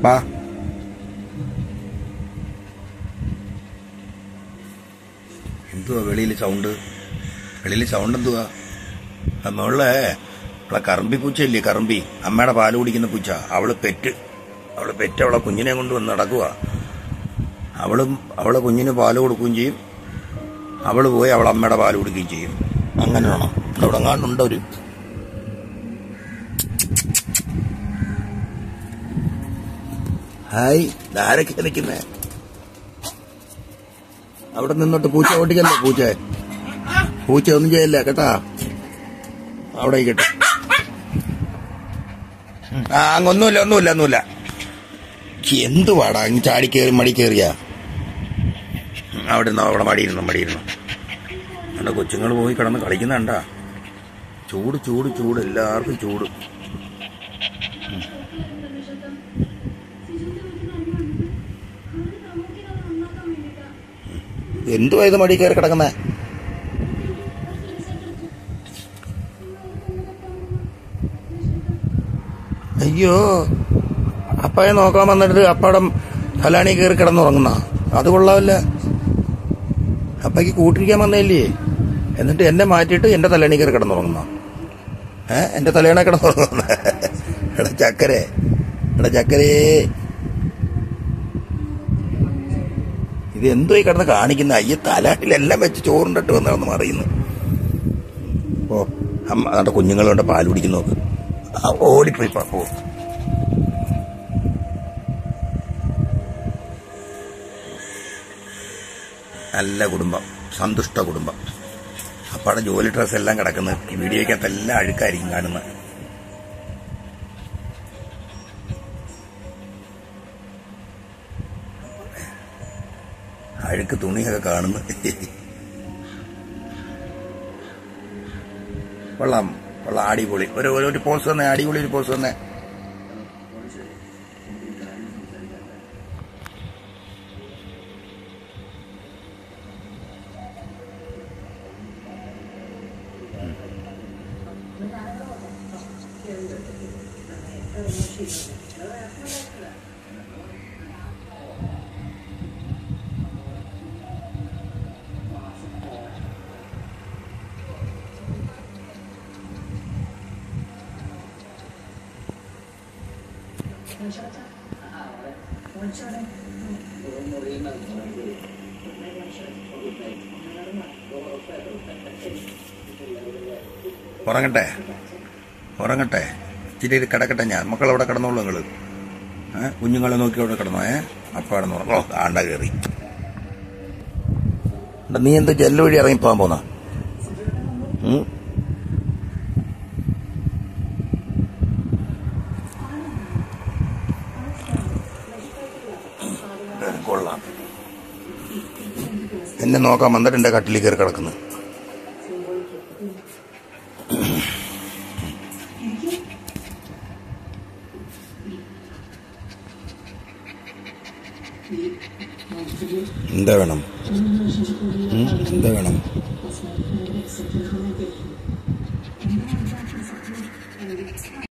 വാ. എന്തുവാ വെളിയിൽ സൗണ്ട്? എന്തുവാ? മുകളിലെ അവളെ കറമ്പി പൂച്ചയില്ലേ, കറമ്പി, അമ്മയുടെ പാല് കുടിക്കുന്ന പൂച്ച. അവള് പെറ്റ് അവളെ കുഞ്ഞിനെ കൊണ്ട് വന്ന് നടക്കുക. അവളെ കുഞ്ഞിന് പാല് കൊടുക്കുകയും ചെയ്യും, അവള് പോയി അവളെ അമ്മയുടെ പാല് കുടിക്കുകയും ചെയ്യും. അങ്ങനെ വേണം. അവിടെ എങ്ങാണ്ടുണ്ടോ ഒരു ഹായ്, ആരൊക്കെ നിൽക്കുന്നേ? അവിടെ നിന്നോട്ട് പൂച്ച ഓട്ടിക്കല്ലേ. പൂച്ച ഒന്നും ചെയ്യല്ലേ കേട്ടാ. അവിടെ കേട്ടോ. ഒന്നുമില്ല. എന്തുവാടാ അങ്ങ് ചാടിക്കേറി മടി കയറിയാ? അവിടെ മടിയിരുന്നു. അവിടെ കൊച്ചുങ്ങൾ പോയി കിടന്ന് കളിക്കുന്നുണ്ടാ. ചൂട്, എല്ലാവർക്കും ചൂട്. എന്തുവാ ഇത് മടി കയറി കിടക്കുന്നേ? അയ്യോ, അപ്പയെ നോക്കാൻ വന്നിട്ട് അപ്പയുടെ തലാണി കയറി കിടന്നുറങ്ങുന്ന. അത് കൊള്ളാവില്ല. അപ്പയ്ക്ക് കൂട്ടിരിക്കാൻ വന്നല്ലേ, എന്നിട്ട് എന്നെ മാറ്റിയിട്ട് എന്റെ തലാണി കയറി കിടന്നുറങ്ങുന്ന. എന്റെ തലേണ കിടന്നുറങ്ങുന്ന. എടാ ചക്കരേ, ഇത് എന്തോ ഈ കിടന്ന് കാണിക്കുന്ന? അയ്യ, തലാട്ടിലെല്ലാം വെച്ച് ചോറുണ്ടിട്ട് വന്നാണെന്ന് അറിയുന്നു. ഓ, അമ്മ അവിടെ കുഞ്ഞുങ്ങളുണ്ട് പാല് കുടിക്കുന്നു. നോക്ക്, ഓടിപ്പോയി പോ. നല്ല കുടുംബം, സന്തുഷ്ട കുടുംബം. അപ്പാടെ ജോലി ഡ്രസ് എല്ലാം കിടക്കുന്നത്. ഈ വീഡിയോയ്ക്കകത്ത് എല്ലാം അഴുക്കായിരിക്കും കാണുന്നത്. അഴുക്ക് തുണിയൊക്കെ കാണുന്നു. കൊള്ളാം, അടിപൊളി. ഒരു പോസ് തന്നെ, അടിപൊളി ഒരു പോസ് തന്നെ. ഉറങ്ങട്ടെ, ഇച്ചിരി കിടക്കട്ടെ. ഞാൻ മക്കളവിടെ കിടന്നോളൂ. നിങ്ങള് കുഞ്ഞുങ്ങളെ നോക്കി അവിടെ കിടന്നോ. അപ്പ കിടന്നോ. ആണ്ട കയറി. നീ എന്താ ജെല്ല് വഴി ഇറങ്ങിപ്പോകാൻ പോന്ന? കൊള്ളാം. എന്നെ നോക്കാൻ വന്നിട്ട് എന്റെ കട്ടിലിൽ കയറി കിടക്കുന്നു. എന്താ വേണം?